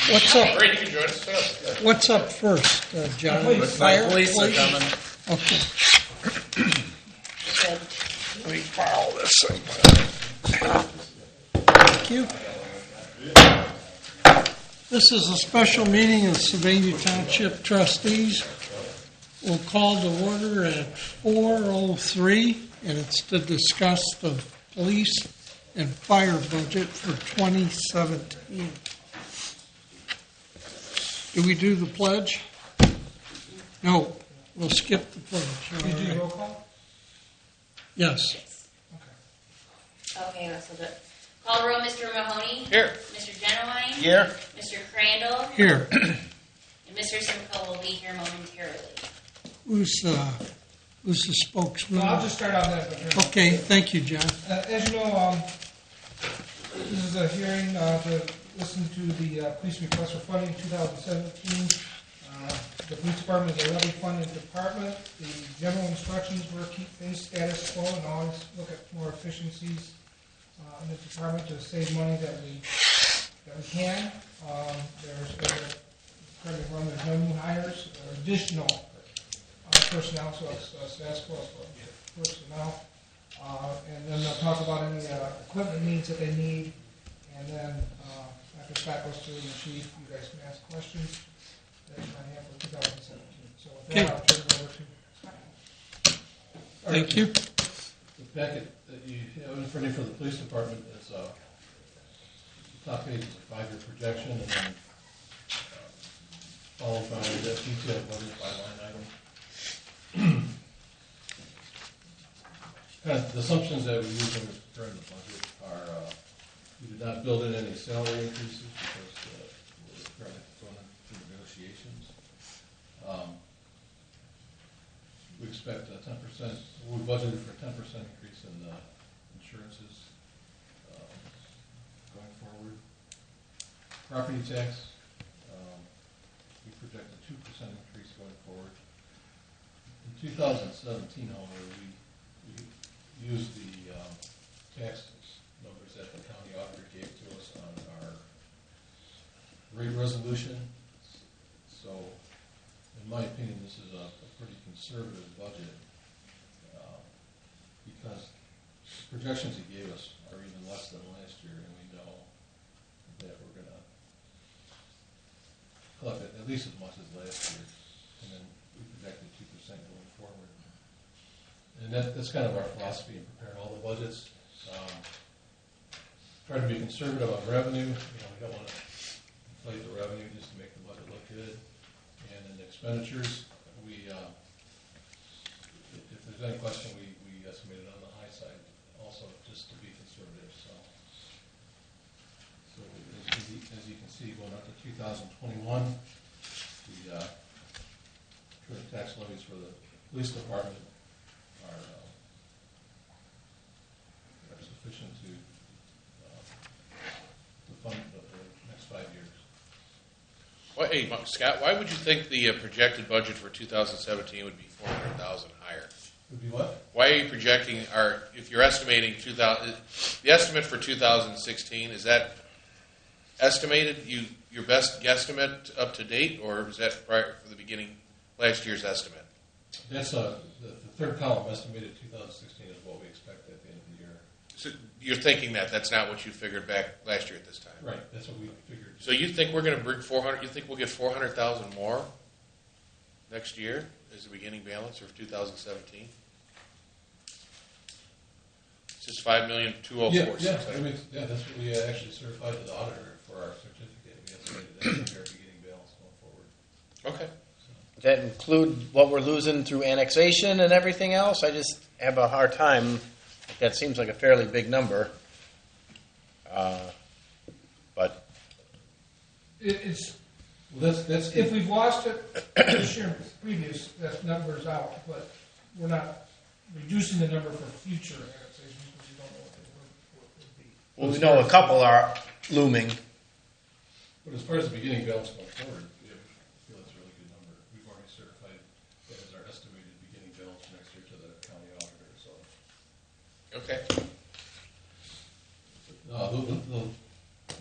What's up? Great, you can join us. What's up first, John? Looks like police are coming. Okay. Good. Let me file this thing. Thank you. This is a special meeting of Sylvania Township Trustees. We'll call to order at 4:03, and it's to discuss the police and fire budget for 2017. Do we do the pledge? No, we'll skip the pledge. Did you do roll call? Yes. Okay, let's do it. Call the roll, Mr. Mahoney. Here. Mr. Genowine. Here. Mr. Crandall. Here. And Mr. Simcoe will be here momentarily. Who's the spokesman? No, I'll just start on that. But Okay, thank you, John. as you know, this is a hearing to listen to the police request for funding 2017. The police department is a levy funded department. The general instructions were keep things status quo and always look at more efficiencies in the department to save money that we can. There's no new hires or additional personnel, so it's status quo for personnel. And then they'll talk about any equipment needs that they need. And then after Scott goes through the chief, you guys can ask questions that I have for 2017. So with that, I'll turn it over to Scott. Thank you. The packet that you have in front of you for the police department is the top page is a 5-year projection, and then followed by the detailed budget by line item. Kind of the assumptions that we use when we're preparing the budget are we did not build in any salary increases because we're currently going through negotiations. We expect a 10%. We budgeted for a 10% increase in insurances going forward. Property tax, we project a 2% increase going forward. In 2017, however, we used the tax numbers that the county auditor gave to us on our rate resolution. So, in my opinion, this is a pretty conservative budget because the projections he gave us are even less than last year, and we know that we're going to collect it at least as much as last year, and then we projected 2% going forward. And that's kind of our philosophy in preparing all the budgets. Try to be conservative on revenue. We don't want to inflate the revenue just to make the budget look good. And in expenditures, if there's any question, we estimated on the high side also just to be conservative. So as you can see, going up to 2021, the current tax levies for the police department are sufficient to fund the next 5 years. Well, hey, Scott, why would you think the projected budget for 2017 would be $400,000 higher? Would be what? Why are you projecting, if you're estimating the estimate for 2016, is that estimated, your best guesstimate up to date, or is that prior for the beginning, last year's estimate? That's the third column, estimated 2016 is what we expect at the end of the year. So you're thinking that's not what you figured back last year at this time? Right, that's what we figured. So you think we're going to bring 400? You think we'll get 400,000 more next year as the beginning balance of 2017? It's just $5,204,000. Yeah, that's what we actually certified to the auditor for our certificate. We estimated that as our beginning balance going forward. Okay. Does that include what we're losing through annexation and everything else? I just have a hard time. That seems like a fairly big number. But It's That's if we've lost it this year and previous, that number's out, but we're not reducing the number for future annexations because we don't know what they would be. well, we know a couple are looming. But as far as the beginning balance going forward, we feel it's a really good number. We've already certified that as our estimated beginning balance for next year to the county auditor. So, Okay.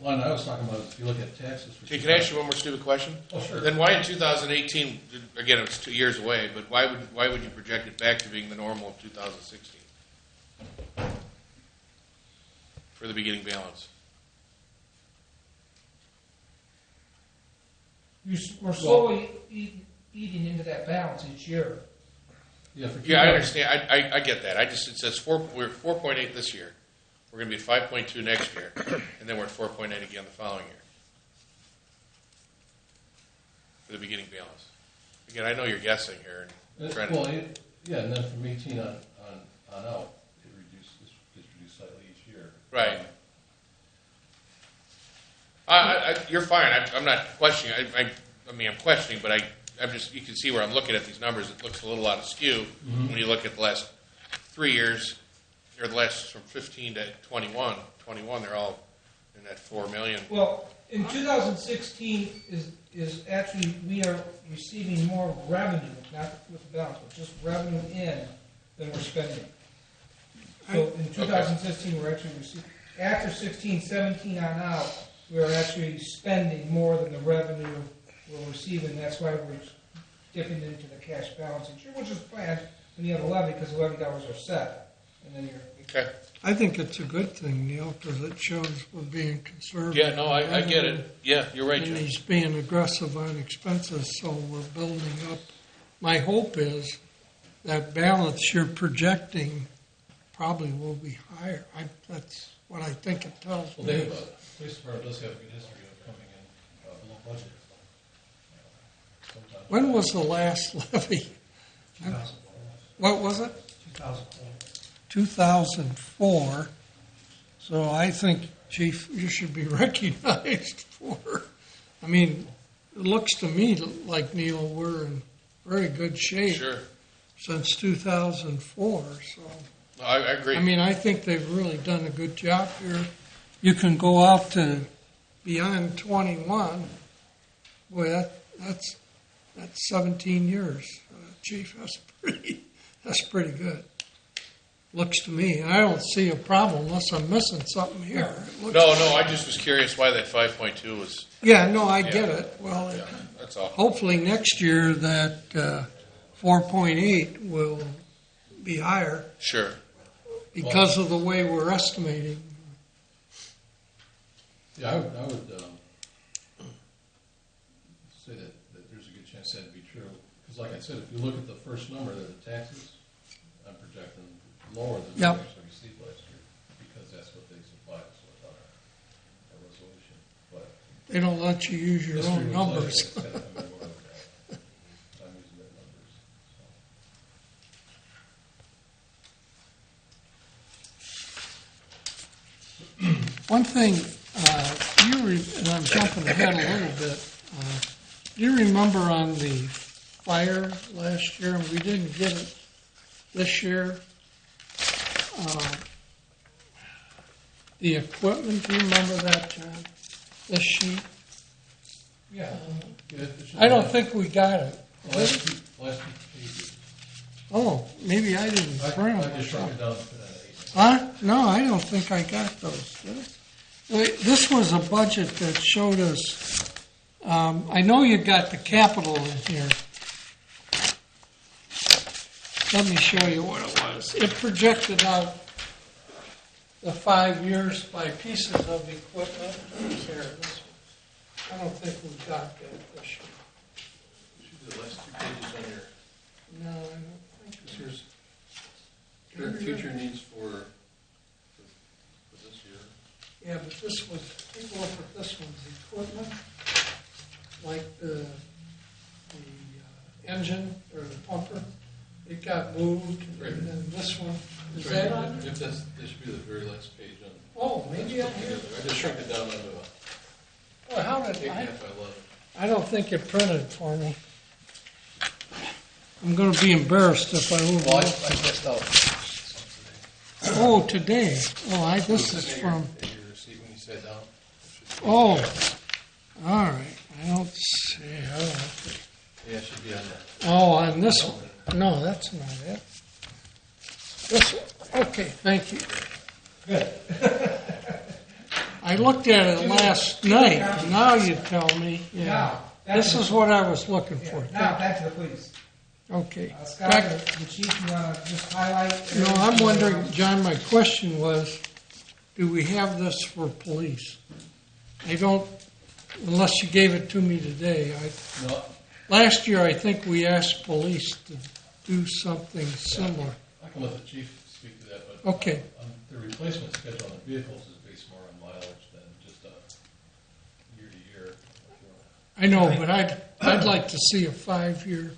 line I was talking about is if you look at taxes for. Okay, can I ask you one more stupid question? Oh, sure. Then why in 2018, again, it's 2 years away, but why would you project it back to being the normal of 2016? For the beginning balance? We're slowly eating into that balance each year. Yeah, for Yeah, I understand. I get that. It says we're 4.8 this year. We're going to be at 5.2 next year, and then we're at 4.8 again the following year. For the beginning balance. Again, I know you're guessing here. And trying to, yeah, and then from 18 on out, gets reduced slightly each year. right. You're fine. I'm not questioning. I mean, I'm questioning, but I'm just, you can see where I'm looking at these numbers. It looks a little out of skew when you look at the last 3 years, or the last from 15 to 21. 21, they're all in that 4 million. Well, in 2016 is actually, we are receiving more revenue, not with the balance, but just revenue in than we're spending. So in 2016, we're actually receiving, after 16, 17 on out, we're actually spending more than the revenue we're receiving. That's why we're dipping into the cash balance each year, which is planned when you have a levy, because the levy dollars are set. And then Okay. I think it's a good thing, Neil, because it shows we're being conservative. Yeah, no, I get it. Yeah, you're right, And Jim. he's being aggressive on expenses, so we're building up. My hope is that balance you're projecting probably will be higher. That's what I think it tells Well, me. the police department does have a good history of coming in below budget. Sometimes. When was the last levy? 2004. What was it? 2004. 2004. So I think, Chief, you should be recognized for. I mean, it looks to me like, Neil, we're in very good shape Sure. since 2004. So, No, I agree. I mean, I think they've really done a good job here. You can go out to beyond 21. Boy, that's 17 years, Chief. That's pretty good. Looks to me. And I don't see a problem unless I'm missing something here. No, I just was curious why that 5.2 was. Yeah, no, I get it. Well, Yeah, that's all. hopefully next year that 4.8 will be higher Sure. because of the way we're estimating. Yeah, I would say that there's a good chance that'd be true. Because like I said, if you look at the first number, the taxes, I'm projecting lower than Yep. we actually received last year. Because that's what they supplied us with our resolution. But They don't let you use your history own would numbers. tell you that I'm aware of that. I'm using their numbers. One thing, and I'm jumping ahead a little bit. Do you remember on the fire last year, and we didn't get it this year? The equipment, do you remember that, John? This sheet? Yeah. It should I don't be- think we got it. Last two pages. Oh, maybe I didn't I print just them. shrunk it down to put that at 8. Huh? No, I don't think I got those. Did I? Wait, this was a budget that showed us. I know you got the capital in here. Let me show you what it was. It projected out the 5 years by pieces of equipment. Here, this one. I don't think we got that this year. Should be the last 2 pages on your. No, I don't think so. Here's current future needs for this year. Yeah, but this was, take a look at this one's equipment, like the engine or the pumper. It got moved, Right. and then this one, is Right, that on? If that should be the very last page on. Oh, maybe on here. I just shrunk it down into Well, how a did 8.5 by 11. I don't think it printed for me. I'm gonna be embarrassed if I move Well, I on. missed out. Oh, today. Oh, this is from, In your receipt when you sat down. It should be- oh, all right. I don't see, I don't think. Yeah, it should be on there. Oh, on this one? No, that's not it. This one? Okay, thank you. Good. I I looked at it last night, now you tell me, yeah. Now, back This to is the- what I was looking yeah, for. now, back to the police. Okay. Scott, Back- the chief, you want to just highlight? No, I'm wondering, John, my question was, do we have this for police? I don't, unless you gave it to me today. No, Last year, I think we asked police to do something similar. I can let the chief speak to that, but. Okay. The replacement schedule on the vehicles is based more on mileage than just year to year. I know, but I'd like to see a 5-year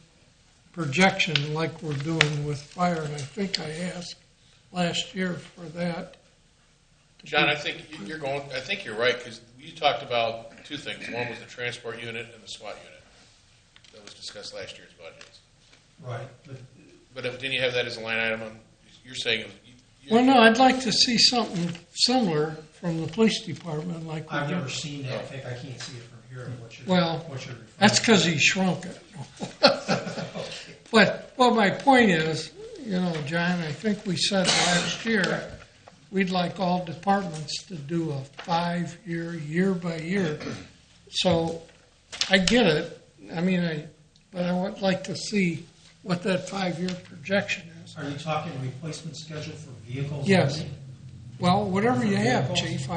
projection like we're doing with fire, and I think I asked last year for that. John, I think I think you're right, because you talked about two things. One was the transport unit and the SWAT unit. That was discussed last year's budgets. Right, But didn't you have that as a line item on, you're saying it was. Well, no, I'd like to see something similar from the police department like we I've did. never seen that, in fact, I can't see it from here, what you're, Well, what you're referring to. That's because he shrunk it. But my point is, John, I think we said last year, we'd like all departments to do a 5-year, year by year. So I get it. I mean, but I would like to see what that 5-year projection is. Are you talking replacement schedule for vehicles? Yes. only? Well, whatever you have, Vehicles?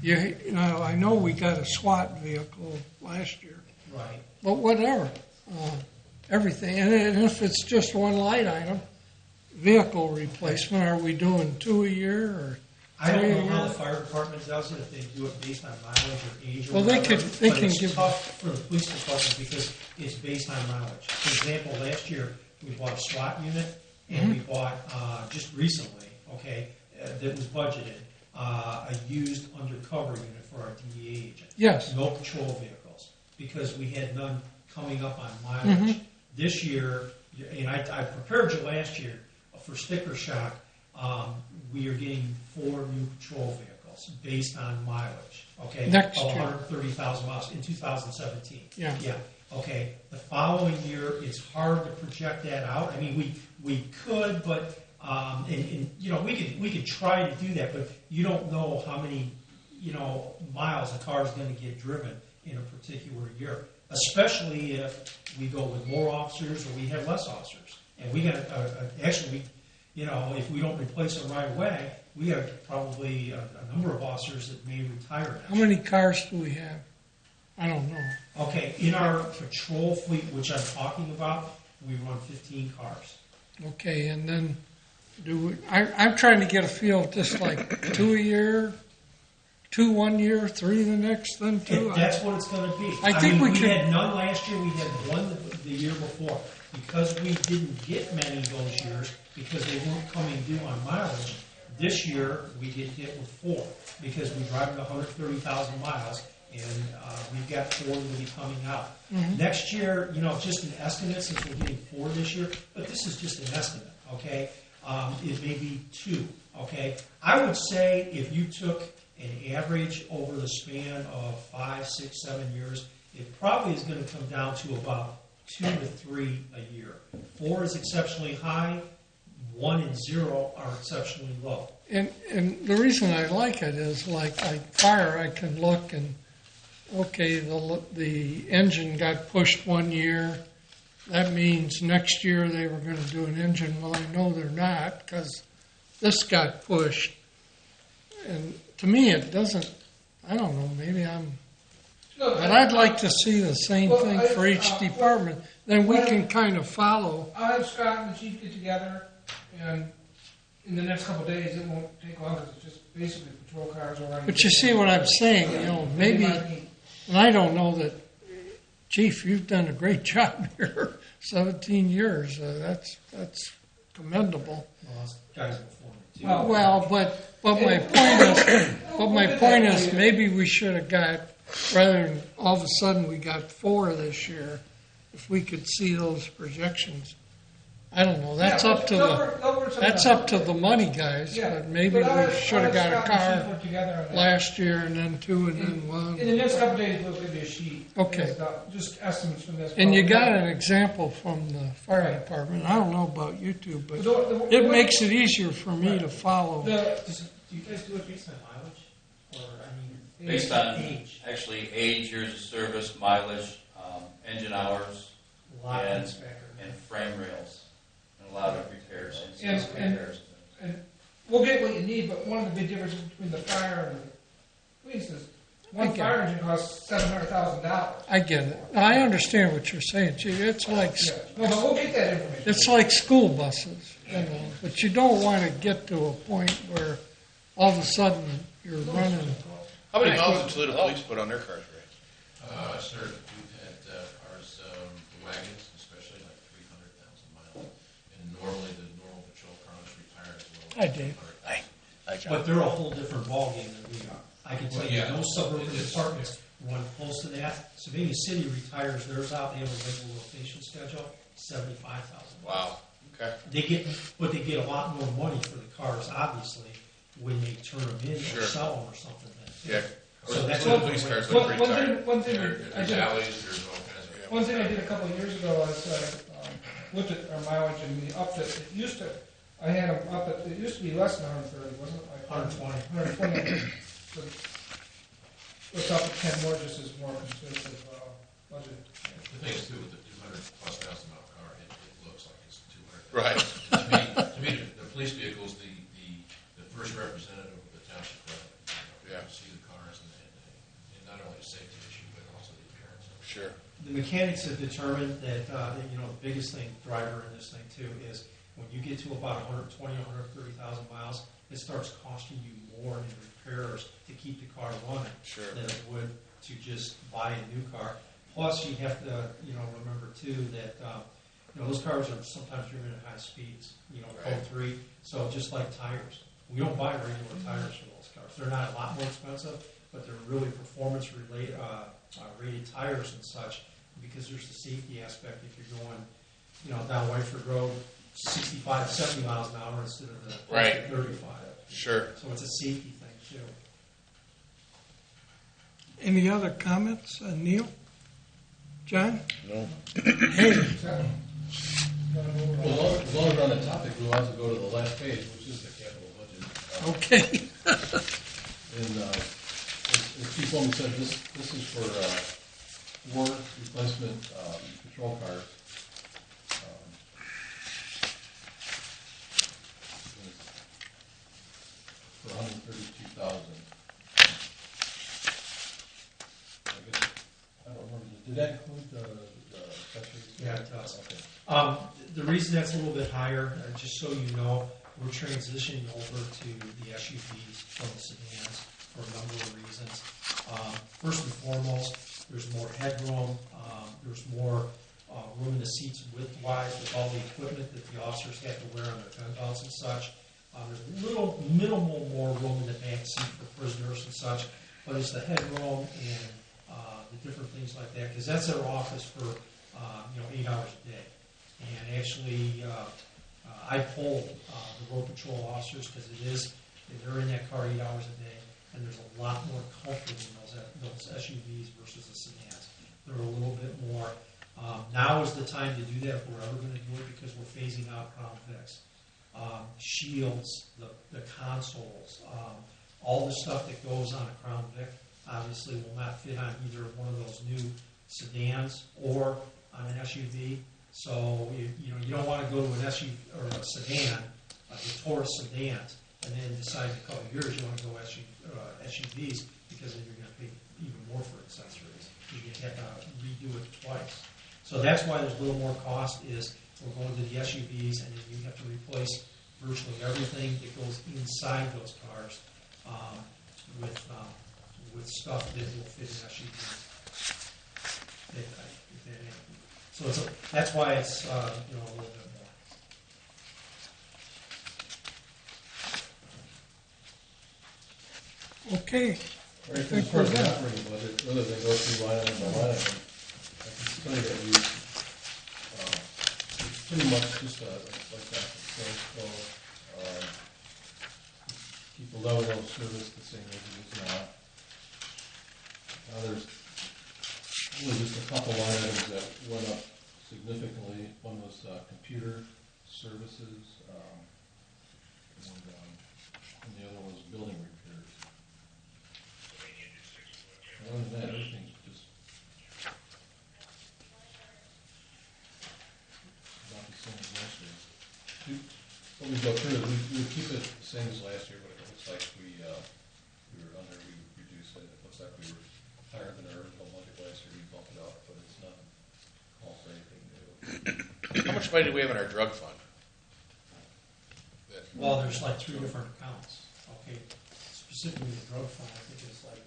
Chief. I know we got a SWAT vehicle last year. Right, But whatever, everything. And if it's just one light item, vehicle replacement, are we doing 2 a year or I don't 3 a know how year? the fire department does it, if they do it based on mileage or age or Well, they whatever. could- they but can it's give- tough for the police department because it's based on mileage. For example, last year, we bought a SWAT unit, and we bought, just recently, that was budgeted, a used undercover unit for our DEA agent. Yes. No patrol vehicles, because we had none coming up on mileage. Mm-hmm. This year, and I prepared you last year for sticker shock, we are getting 4 new patrol vehicles based on mileage, Next of year. 130,000 miles in 2017. Yeah. Okay. The following year, it's hard to project that out. I mean, we could, but we could try to do that, but you don't know how many miles a car is going to get driven in a particular year, especially if we go with more officers or we have less officers. And we got actually, if we don't replace them right away, we have probably a number of officers that may retire. How many cars do we have? I don't know. Okay, in our patrol fleet, which I'm talking about, we run 15 cars. Okay, and then I'm trying to get a feel of just like 2 a year, 2 1 year, 3 the next, then 2. That's what it's going to be. I think mean, we we could- had none last year. We had one the year before. Because we didn't get many those years, because they weren't coming due on mileage, this year we get hit with 4, because we drive 130,000 miles, and we've got 4 that will be coming out. Next year, just an estimate, since we're getting 4 this year, but this is just an estimate, okay? It may be 2, okay? I would say if you took an average over the span of 5, 6, 7 years, it probably is going to come down to about 2 to 3 a year. 4 is exceptionally high, 1 and 0 are exceptionally low. And the reason I like it is like fire, I can look and, okay, the engine got pushed 1 year. That means next year they were going to do an engine. Well, I know they're not because this got pushed. And to me, it doesn't, I don't know, maybe I'm, but I'd like to see the same Well, thing for each department. Then we can kind of follow. I'll have Scott and the chief get together, and in the next couple of days, it won't take long, it's just basically patrol cars or. But you see what I'm saying, maybe, and I don't know that, Chief, you've done a great job here, 17 years. That's commendable. Well, those guys before me, too. Well, But my point is, maybe we should have got, rather than all of a sudden we got 4 this year, if we could see those projections. I don't know. That's up to the money guys. But maybe we should have got a car last year and then 2 and then 1. In the next couple of days, we'll give you a sheet. Okay. Just estimates from this. And you got an example from the fire department. I don't know about you two, but The- it makes it easier for me to follow. The, Do you guys do it based on mileage? Or, Based on Age. actually age, years of service, mileage, engine hours, Lot and, inspector. and frame rails, and a lot of repairs, and And- system and- repairs. And we'll get what you need, but one of the big differences between the fire and the police is one Okay. fire engine costs $700,000. I get it. I understand what you're saying, Chief. It's like, Yeah, no, but we'll get that information. it's like school buses, but you don't want to get to a point where all of a sudden you're running. How many miles did Toledo Police put on their cars, Ray? Sir, we've had ours, the wagons especially, like 300,000 miles. And normally the normal patrol cars retire as well. Hi, Dave. 200,000. But they're a whole different ballgame than we are. I can tell Well, you, yeah, those suburban it is. departments run close to that. Savannah City retires theirs out, they have a regular rotation schedule, 75,000. Wow. Okay. But they get a lot more money for the cars, obviously, when they turn them in Sure. or sell them or something. Yeah. So that's Toledo what Police we're- cars look pretty One tired. thing, one thing I There's did, alleys, there's all kinds of. one thing I did a couple of years ago was looked at our mileage and we upped it. It used to, I had them up at, it used to be less than 130, wasn't it? Like 120. 120. So it's up to 10 more, just as more conservative budget. The thing is too, with the 200,000+ mile car, it looks like it's 200. Right. To me, the police vehicle is the first representative of the township resident. Yeah. You see the cars and not only a safety issue, but also the appearance of it. Sure. The mechanics have determined that, the biggest thing, driver in this thing too, is when you get to about 120, 130,000 miles, it starts costing you more in repairs to keep the car running Sure. than it would to just buy a new car. Plus, you have to, remember too that, those cars are sometimes driven at high speeds, Right. code 3. So just like tires, we don't buy regular tires for those cars. They're not a lot more expensive, but they're really performance related, rated tires and such, because there's the safety aspect if you're going, down Whiteford Road, 65, 70 miles an hour instead of the Right. 35. Sure. So it's a safety thing too. Any other comments, Neil? John? No. Hey, Well, as long as we're on the topic, we want to go to the last page, which is the capital budget. okay. And as Chief Bowman said, this is for war replacement patrol cars. For $132,000. I don't remember, did that include the accessories? Yeah, it does. Okay. The reason that's a little bit higher, just so you know, we're transitioning over to the SUVs from the sedans for a number of reasons. First and foremost, there's more headroom, there's more room in the seats width-wise with all the equipment that the officers have to wear on their gun belts and such. There's minimal more room in the back seat for prisoners and such, but it's the headroom and the different things like that, because that's their office for 8 hours a day. And actually, I polled the road patrol officers because they're in that car 8 hours a day, and there's a lot more comfort in those SUVs versus the sedans. They're a little bit more. Now is the time to do that if we're ever going to do it, because we're phasing out Crown Vics. Shields, the consoles, all the stuff that goes on a Crown Vic obviously will not fit on either one of those new sedans or on an SUV. So you don't want to go to an SUV or a sedan, the Taurus sedans, and then decide in a couple of years you want to go SUVs, because then you're going to pay even more for accessories. You have to redo it twice. So that's why there's a little more cost. Is we're going to the SUVs, and then you have to replace virtually everything that goes inside those cars with stuff that will fit in SUVs. So that's why it's a little bit more. Okay. Right, as far as the operating budget, rather than go through line item by line item, I can tell you that it's pretty much just like that. So keep the level of service the same as it is now. Now there's really just a couple line items that went up significantly. One was computer services, and the other was building repairs. How much money do we have in our drug fund? Well, there's like 3 different accounts, okay? Specifically the drug fund, I think it's like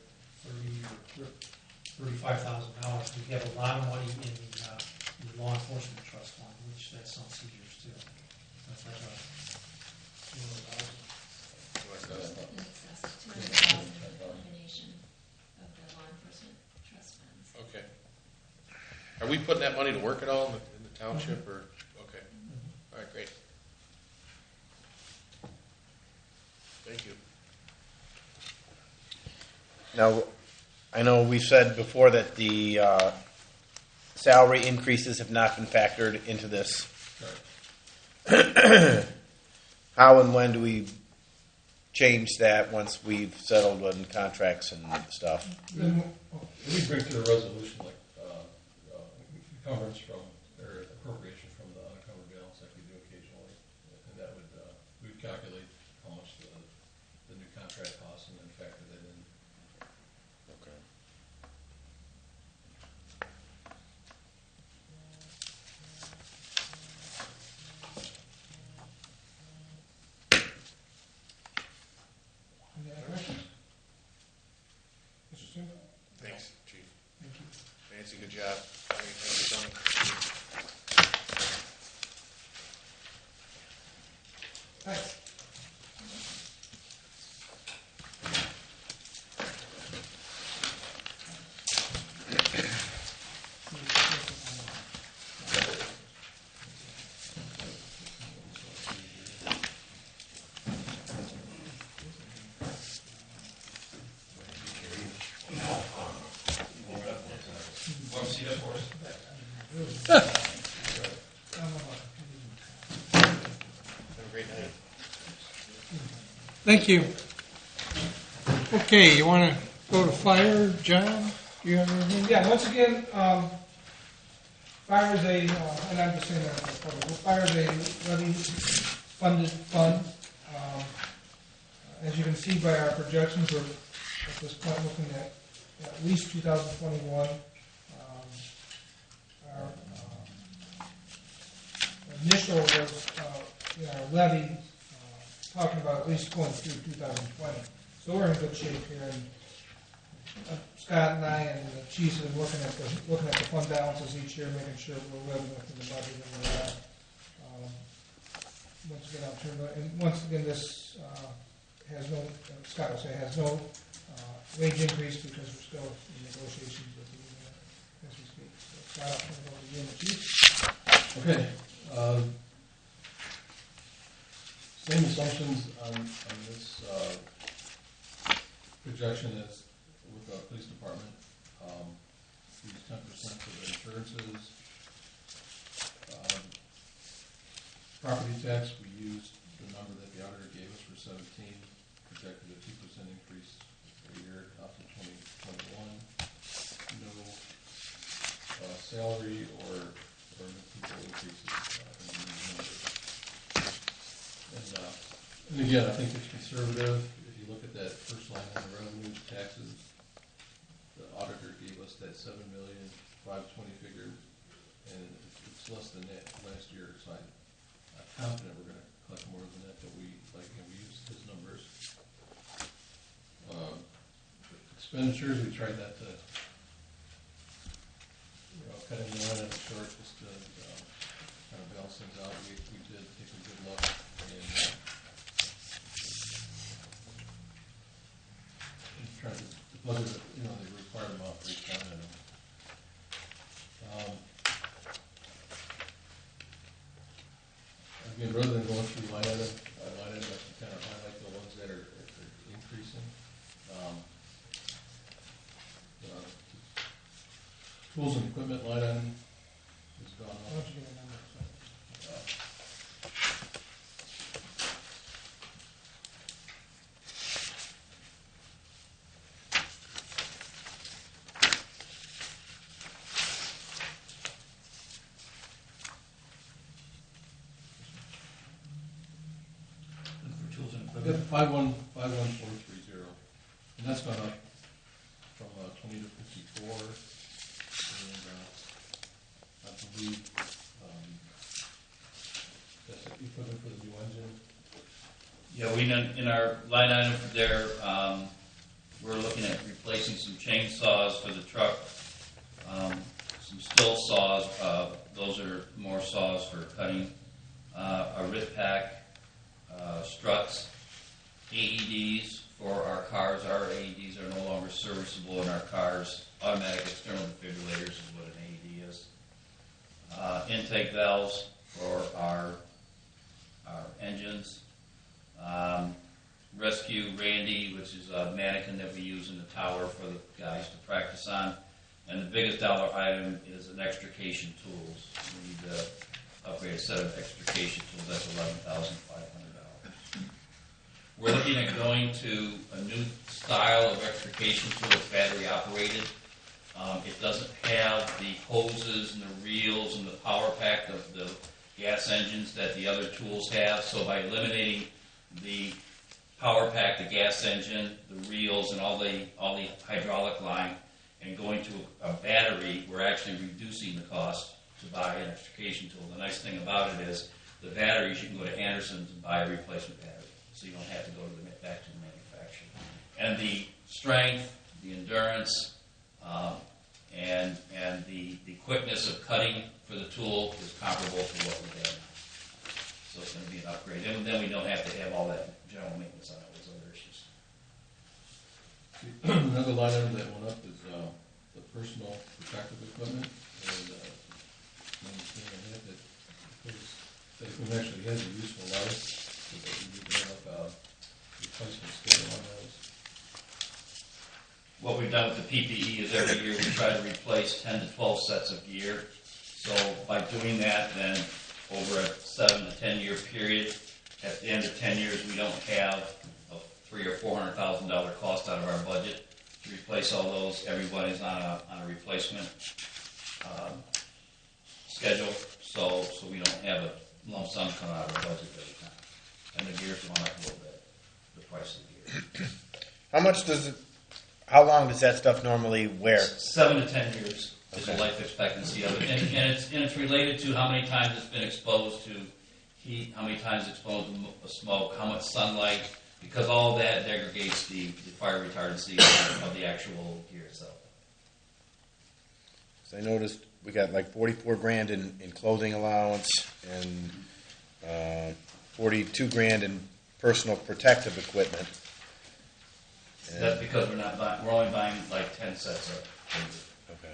$35,000. We have a lot of money in the law enforcement trust fund, which that's on seizures too. That's like a $200,000. In excess of 200,000 in the combination of the law enforcement trust funds. Okay. Are we putting that money to work at all in the township, or, okay. All right, great. Thank you. Now, I know we said before that the salary increases have not been factored into this. How and when do we change that once we've settled on contracts and stuff? Then, We bring to the resolution like encumbrance from, or appropriation from the unencumbered balance like we do occasionally. And that would, we would calculate how much the new contract costs and then factor that in. Okay. any other questions? Mr. Stewart? Thanks, Chief. Thank you. Nancy, good job. Thanks for coming. Thanks. Have a great night. Thank you. Okay, you want to go to fire, John? Do you have anything? Yeah, once again, fire is a, and I'm just saying that, fire is a levy-funded fund. As you can see by our projections, we're at this point looking at least 2021. Our initial was, in our levy, talking about at least going through 2020. So we're in good shape here, and Scott and I and the chiefs have been looking at the fund balances each year, making sure we're living within the budget and we're at. Once again, I'll turn it, and once again, this has no, Scott will say, has no wage increase because we're still in negotiations with the union as we speak. So Scott, I'll turn it over to you and the chief. Okay. Same assumptions on this projection as with the police department. Use 10% for the insurances. Property tax, we used the number that the auditor gave us for 17, projected a 2% increase per year up to 2021. No salary or new people increases in these numbers. And again, I think it's conservative. If you look at that first line on the revenue taxes, the auditor gave us that $7,520,000 figure, and it's less than that last year. So I'm confident we're going to collect more than that. But we used his numbers. Expenditures, we tried not to cut any line at the short, just to kind of balance things out. We did take a good look and tried to budget, the required amount for each line item. Again, rather than going through line item by line item, I can kind of highlight the ones that are increasing. Tools and equipment line item has gone Why up. don't you give me a number? And for tools and I've equipment, got 51430, and that's gone up from 20 to 54, and I believe That's the equipment for the new engine. Yeah, we, in our line item there, we're looking at replacing some chainsaws for the truck, some still saws, those are more saws for cutting, a rip pack, struts, AEDs for our cars. Our AEDs are no longer serviceable in our cars. Automatic external defibrillators is what an AED is. Intake valves for our engines. Rescue Randy, which is a mannequin that we use in the tower for the guys to practice on. And the biggest dollar item is an extrication tools. We need to upgrade a set of extrication tools. That's $11,500. We're looking at going to a new style of extrication tool that's battery operated. It doesn't have the hoses and the reels and the power pack of the gas engines that the other tools have. So by eliminating the power pack, the gas engine, the reels, and all the hydraulic line, and going to a battery, we're actually reducing the cost to buy an extrication tool. The nice thing about it is the batteries, you can go to Anderson's and buy a replacement battery, so you don't have to go back to the manufacturer. And the strength, the endurance, and the quickness of cutting for the tool is comparable to what we have now. So it's going to be an upgrade. And then we don't have to have all that general maintenance on all those other issues. Another line item that went up is the personal protective equipment. And understanding that equipment actually has a useful life, so that we need to have a replacement schedule on those. What we've done with the PPE is every year we try to replace 10 to 12 sets of gear. So by doing that, then over a 7 to 10 year period, at the end of 10 years, we don't have a $300,000 or $400,000 cost out of our budget to replace all those. Everybody's on a replacement schedule, so we don't have a lump sum come out of our budget every time. And the gear's gone up a little bit, the price of the gear. How long does that stuff normally wear? 7 to 10 years is the Okay. life expectancy of it, and it's related to how many times it's been exposed to heat, how many times it's exposed to smoke, how much sunlight, because all that degrades the fire retardancy of the actual gear itself. So I noticed we got like $44,000 in clothing allowance and $42,000 in personal protective equipment. That's because we're only buying like 10 sets of things. Okay.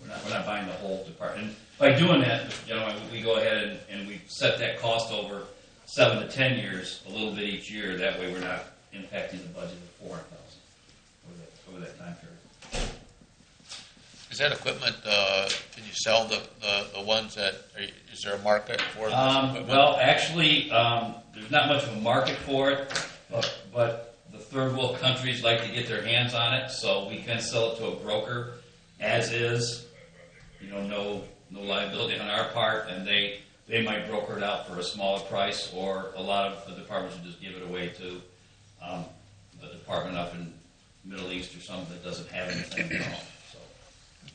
We're not buying the whole department. And by doing that, Mr. Gentleman, we go ahead and we set that cost over 7 to 10 years, a little bit each year. That way, we're not impacting the budget of $400,000 over that time period. Is that equipment, can you sell the ones that, is there a market for this equipment? Well, actually, there's not much of a market for it, but the third world countries like to get their hands on it, so we can sell it to a broker as is. No liability on our part, and they might broker it out for a smaller price, or a lot of the departments will just give it away to a department up in the Middle East or something that doesn't have anything at all.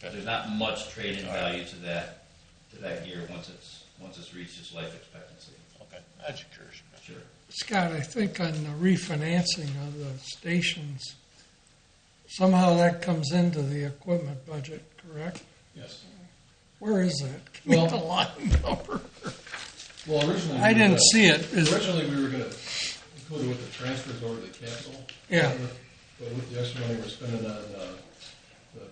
So there's not much trade-in value to that gear once it's reached its life expectancy. Okay, that's curious. Sure. Scott, I think on the refinancing of the stations, somehow that comes into the equipment budget, correct? Yes. Where is that? Give me the line number. Well, originally I didn't see it. Originally, we were going to include it with the transfers over to the capital. Yeah. But with the extra money we're spending on the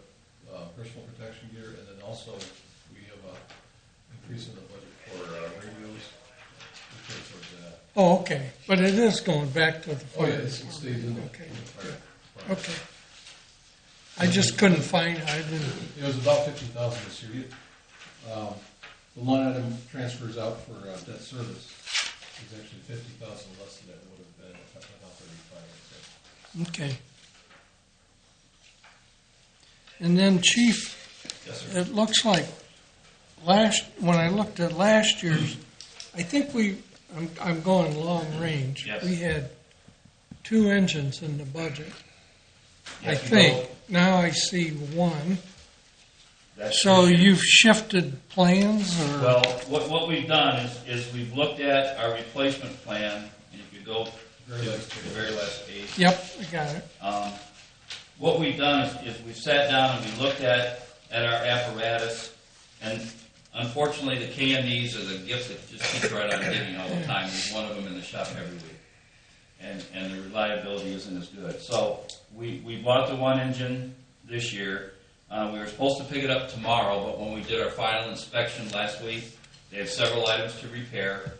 personal protection gear, and then also we have an increase in the budget for radios. We pay towards that. Oh, okay. But it is going back to the Oh, yeah, fire. it stays in the Okay. fire. Okay. I just couldn't find, I didn't, It was about 50,000 this year. The line item transfers out for debt service is actually 50,000 less than it would have been if I went out there refinancing. okay. And then, Chief, Yes, sir. it looks like when I looked at last year's, I think I'm going long range. Yes. We had 2 engines in the budget. I Yes, we think. go- Now I see 1. That's So this year. you've shifted plans, or? Well, what we've done is we've looked at our replacement plan, and if you go to the very last page, Yep, I got it. what we've done is we've sat down and we looked at our apparatus, and unfortunately the KMEs are the gift that just keeps right on giving all the time. There's one of them in the shop every week, and the reliability isn't as good. So we bought the one engine this year. We were supposed to pick it up tomorrow, but when we did our final inspection last week, they have several items to repair.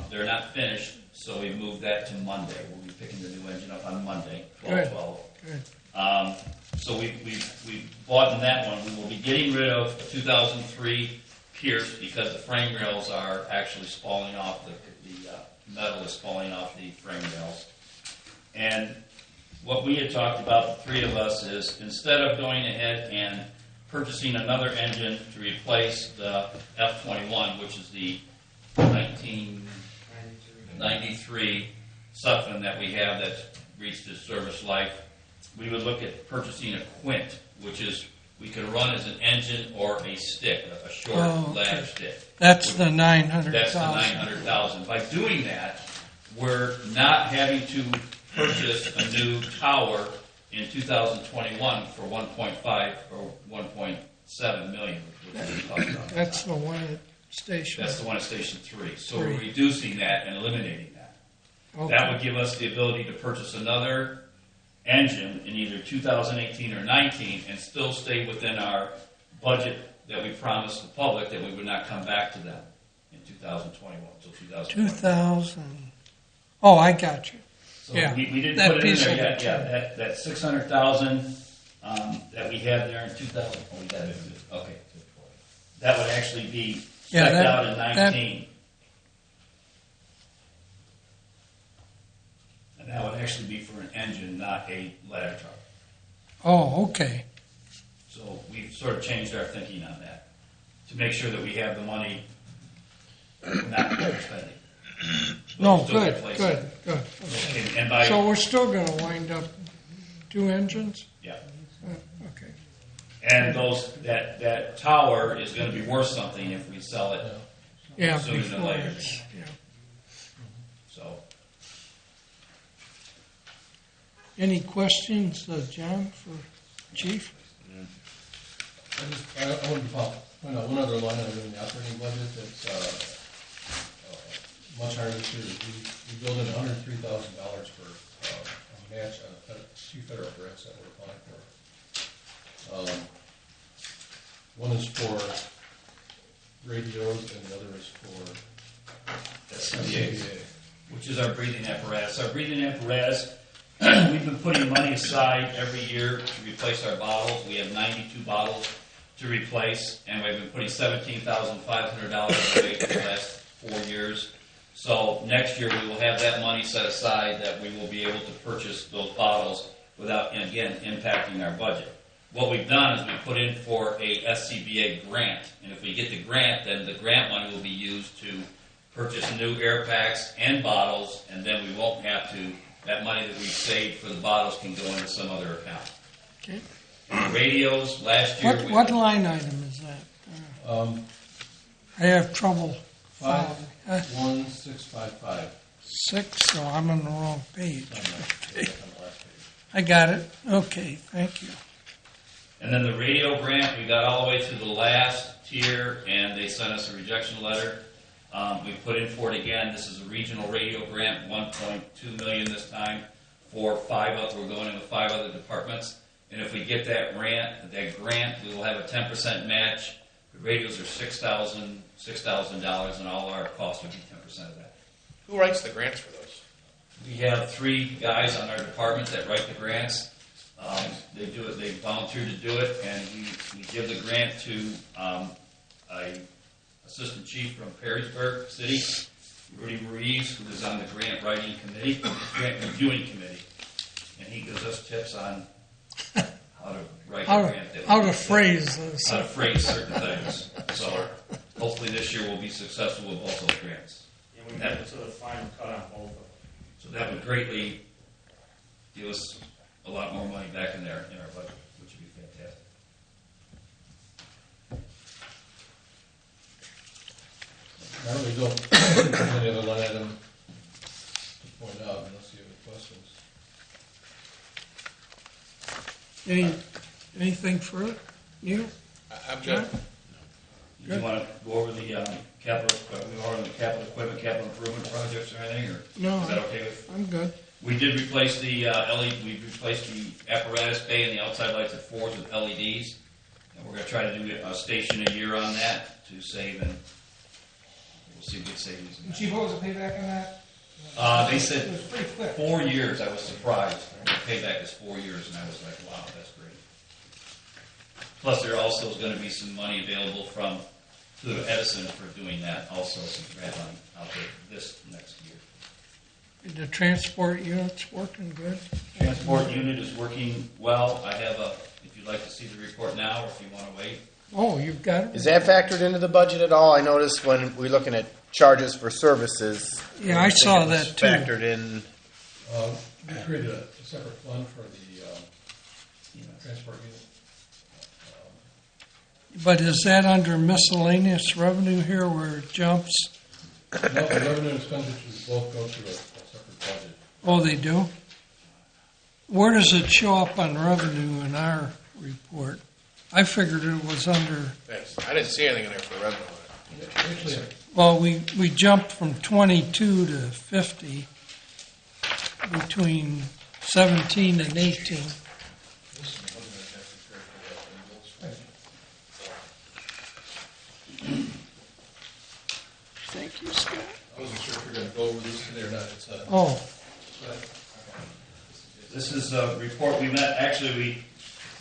They're not finished, so we moved that to Monday. We'll be picking the new engine up on Monday, 12/12. Good. So we bought in that one. We will be getting rid of a 2003 Pierce because the frame rails are actually falling off. The metal is falling off the frame rails. And what we had talked about, the three of us, is instead of going ahead and purchasing another engine to replace the F-21, which is the 1993 Sutphen that we have that's reached its service life, we would look at purchasing a Quint, which is we could run as an engine or a stick, a short ladder stick. That's the 900,000. That's the 900,000. By doing that, we're not having to purchase a new tower in 2021 for 1.5 or 1.7 million. Which we talked about. That's the one at Station. That's the one at Station 3. So Three. we're reducing that and eliminating that. Okay. That would give us the ability to purchase another engine in either 2018 or 19 and still stay within our budget that we promised the public that we would not come back to them in 2021 until 2021. 2000. Oh, I got you. So Yeah, we didn't that put it in piece there of yet. it. Yeah, that 600,000 that we had there in 2000. Oh, we got it. Okay. That would actually be Yeah, spec'd out in 19. And that would actually be for an engine, not a ladder truck. Oh, okay. So we've sort of changed our thinking on that to make sure that we have the money not overspending. No, Still good, replace good, it. good. Okay, and by, So we're still going to wind up 2 engines? yeah. Okay. And that tower is going to be worth something if we sell it. Yeah, Sooner than before later. it's, yeah. So Any questions, John, for Chief? I wanted to point out one other line item in the operating budget that's much higher this year. We built in $103,000 for a match on 2 federal grants that we're applying for. One is for radios and the other is for SCBA, which is our breathing apparatus. Our breathing apparatus, we've been putting money aside every year to replace our bottles. We have 92 bottles to replace, and we've been putting $17,500 away for the last 4 years. So next year we will have that money set aside that we will be able to purchase those bottles without, again, impacting our budget. What we've done is we put in for a SCBA grant, and if we get the grant, then the grant money will be used to purchase new air packs and bottles, and then we won't have to, that money that we've saved for the bottles can go into some other account. Okay. Radios, last year... What line item is that? I have trouble following. 51655. 6, so I'm on the wrong page. On the last page. I got it. Okay, thank you. And then the radio grant, we got all the way to the last tier, and they sent us a rejection letter. We put in for it again. This is a regional radio grant, $1.2 million this time for 5 other. We're going in with 5 other departments. And if we get that grant, we will have a 10% match. The radios are $6,000, and all our costs would be 10% of that. Who writes the grants for those? We have 3 guys on our department that write the grants. They do it. They volunteer to do it, and we give the grant to a assistant chief from Perrysburg City, Rudy Ruiz, who is on the grant writing committee, grant reviewing committee, and he gives us tips on how to write the grant. How to phrase this. How to phrase certain things. So hopefully this year we'll be successful with both those grants. And we get to the final cut on both of them. So that would greatly give us a lot more money back in our budget, which would be fantastic. Anything further? Neil? I'm good. Do you want to go over the capital, equipment, capital improvement projects or anything, or No. is that okay with? I'm good. We did replace the we replaced the apparatus bay and the outside lights at 4s with LEDs. And we're going to try to do a station a year on that to save, and we'll see good savings. in that. Chief, what was the payback on that? They said It was pretty quick. 4 years. I was surprised. The payback is 4 years, and I was like, wow, that's great. Plus, there also is going to be some money available from Pluto Edison for doing that, also some grant money out there this next year. The transport unit's working good? Transport unit is working well. I have if you'd like to see the report now, or if you want to wait. Oh, you've got it? Is that factored into the budget at all? I noticed when we're looking at charges for services. Yeah, I think saw it was that too. Factored in. We created a separate fund for the transport unit. But is that under miscellaneous revenue here where it jumps? No, the revenue and expenditures both go to a separate budget. Oh, they do? Where does it show up on revenue in our report? I figured it was under, Thanks. I didn't see anything in there for revenue. Actually, well, we jumped from 22 to 50 between 17 and 18. Thank you, Scott. I wasn't sure if we were going to go over this today or not. It's Oh, This is a report we met. Actually, we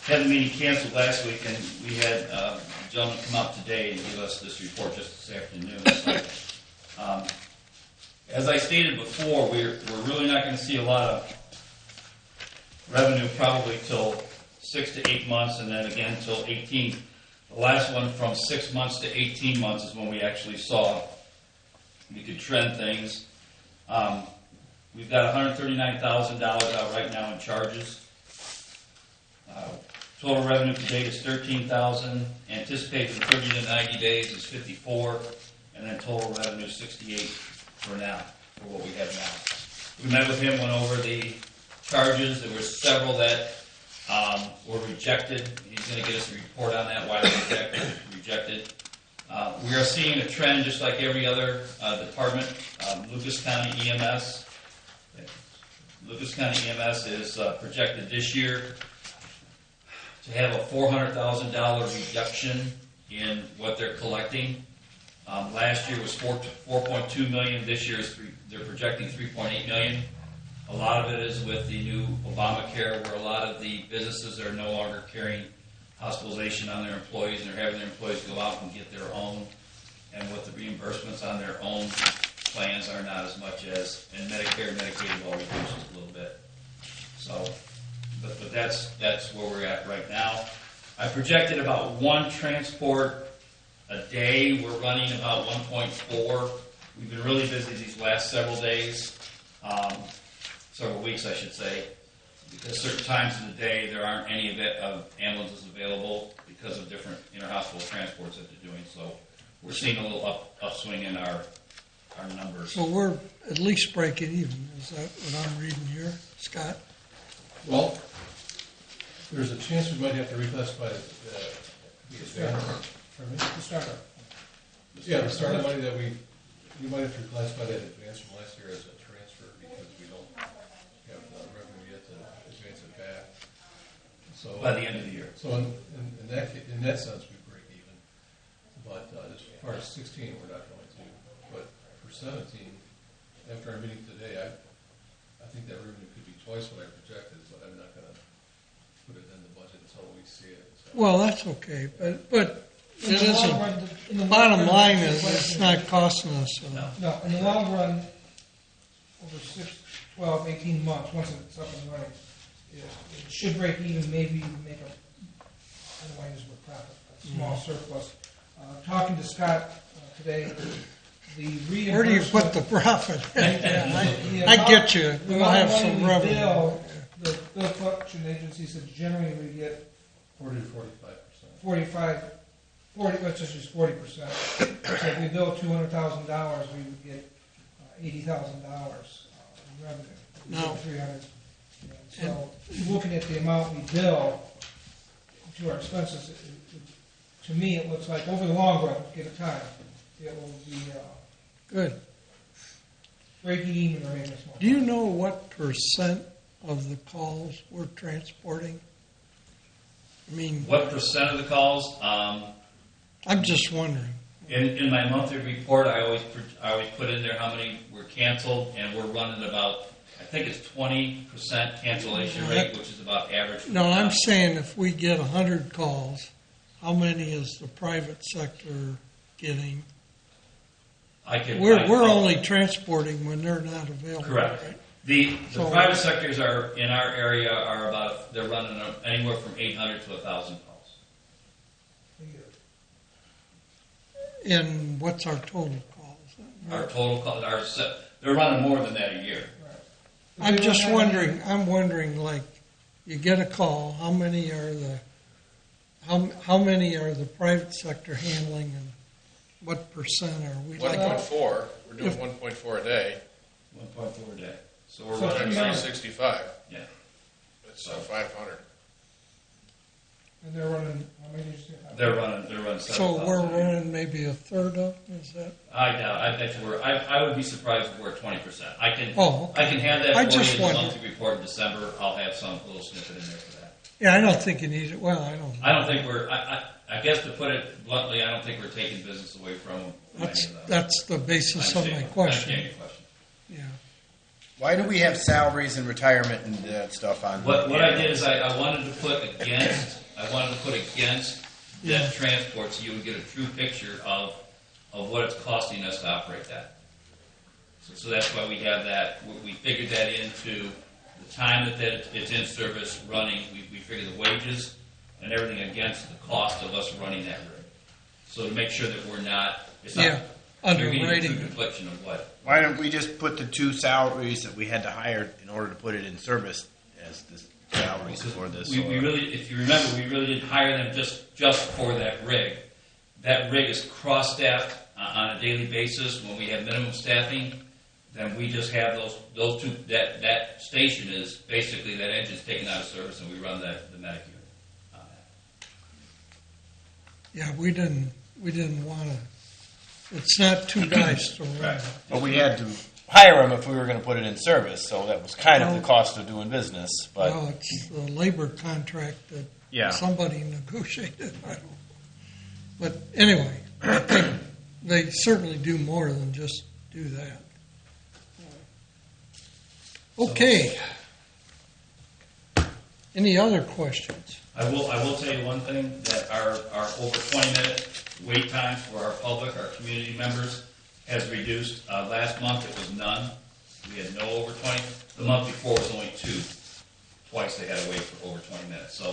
had the meeting canceled last week, and we had a gentleman come out today and give us this report just this afternoon. So, as I stated before, we're really not going to see a lot of revenue probably till 6 to 8 months, and then again till 18. The last one from 6 months to 18 months is when we actually saw we could trend things. We've got $139,000 out right now in charges. Total revenue to date is $13,000. Anticipated from 30 to 90 days is $54,000, and then total revenue is $68,000 for now, for what we have now. We met with him, went over the charges. There were several that were rejected. He's going to get us a report on that, why they were rejected. We are seeing a trend, just like every other department. Lucas County EMS is projected this year to have a $400,000 reduction in what they're collecting. Last year was $4.2 million. This year they're projecting $3.8 million. A lot of it is with the new Obamacare, where a lot of the businesses are no longer carrying hospitalization on their employees, and they're having their employees go out and get their own. And with the reimbursements on their own plans are not as much as, and Medicare and Medicaid will reduce a little bit. So, but that's where we're at right now. I projected about one transport a day. We're running about 1.4. We've been really busy these last several days, several weeks I should say, because certain times of the day there aren't any of ambulances available because of different interhospital transports that they're doing. So we're seeing a little upswing in our numbers. so we're at least breaking even. Is that what I'm reading here, Scott? well, there's a chance we might have to reclassify the advance. Pardon me? The startup. Yeah, the startup money that we might have to reclassify that advance from last year as a transfer because we don't have the revenue yet to advance it back. So By the end of the year. So in that sense, we break even. But as far as 16, we're not going to. But for 17, after our meeting today, I think that revenue could be twice what I projected, but I'm not going to put it in the budget until we see it. So. Well, that's okay, but In it the long isn't. run, in the long Bottom run, line the is, it's question not costing us. No. No, in the long run, over 6, 12, 18 months, once it's up and running, it should break even, maybe even make a, I don't want to use the word profit, a small surplus. Talking to Scott today, the reimbursement. Where do you put the profit? The I amount- get you. the We'll amount have of money some we revenue. bill, the bill collection agency said generally we get 40 to 45%. 40, let's just use 40%. So if we bill $200,000, we would get $80,000 in revenue. No. 300. So looking at the amount we bill, to our expenses, to me, it looks like over the long run, give it time, it will be Good. breaking even or maybe small. Do you know what percent of the calls we're transporting? I mean, What percent of the calls? I'm just wondering. In my monthly report, I always put in there how many were canceled, and we're running about, I think it's 20% cancellation rate, which is about average. No, I'm saying if we get 100 calls, how many is the private sector getting? We're only transporting when they're not available. Correct. Right? The So- private sectors are in our area are they're running anywhere from 800 to 1,000 calls. And what's our total calls? Our total calls they're running more than that a year. I'm just wondering. I'm wondering, like, you get a call. How many are the private sector handling, and what percent are we? 1.4. We're doing 1.4 a day. 1.4 a day. So we're So running 365. Yeah. That's 500. And they're running, how many did you say? They're running So 7,000 we're a year. running maybe a third of. Is that? I doubt. I bet you I would be surprised if we're at 20%. I can. Oh, okay. I can have that I for just you in the wondered. monthly report in December. I'll have some little snippet in there for that. Yeah, I don't think you need it. Well, I don't. I don't think we're. I guess to put it bluntly, I don't think we're taking business away from them. That's the basis of my question. I understand your question. Yeah. Why do we have salaries and retirement and that stuff on? What I did is I wanted to put against. Yeah. that transport, so you would get a true picture of what it's costing us to operate that. So that's why we have that. We figured that into the time that it's in service running. We figure the wages and everything against the cost of us running that rig. So to make sure that we're not. It's not. Yeah. You're getting a Underwriting. true reflection of what. Why don't we just put the two salaries that we had to hire in order to put it in service as the salaries for this? We really, if you remember, we really didn't hire them just for that rig. That rig is cross-staffed on a daily basis. When we have minimum staffing, then we just have those two. That station is basically that engine's taken out of service, and we run the medic unit on that. Yeah, we didn't want to. It's not two guys to run. Right. But we had to hire them if we were going to put it in service, so that was kind of the cost of doing business. But Well, it's the labor contract that Yeah. somebody negotiated. I don't. But anyway, I think they certainly do more than just do that. Okay. Any other questions? I will tell you one thing, that our over 20-minute wait times for our public, our community members, has reduced. Last month it was none. We had no over 20. The month before was only 2. Twice they had to wait for over 20 minutes. So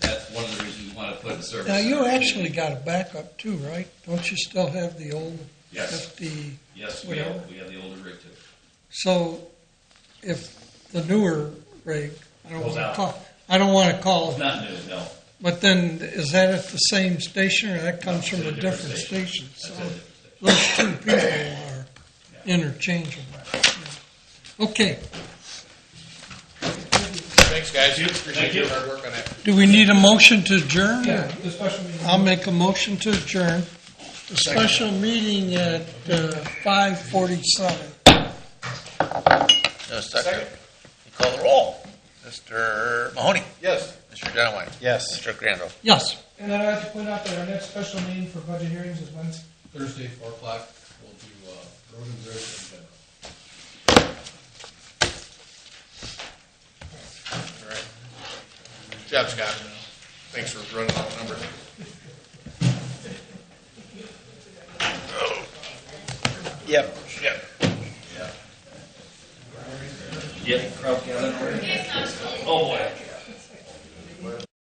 that's one of the reasons we want to put it in service. Now, you actually got a backup too, right? Don't you still have the old Yes. 50? Yes, whatever? we have the older rig too. So if the newer rig, I don't Goes want to out. call It's it, not new, no. but then is that at the same station or that comes No, from a it's different station? That's So a different station. those two people are interchangeable. Okay. Thanks, guys. Appreciate your hard work on that. Do we need a motion to adjourn? Yeah, the special meeting. I'll make a motion to adjourn. The special meeting at 5:47. Second. You call the roll. Mr. Mahoney. Yes. Mr. Dunaway. yes. Mr. Crandall. Yes. And then I'd like to point out that our next special meeting for budget hearings is when? Thursday, 4 o'clock, we'll do road and bridge and general. All right. Good job, Scott. Thanks for running all the numbers. Yep. Yep. Yep. Oh boy.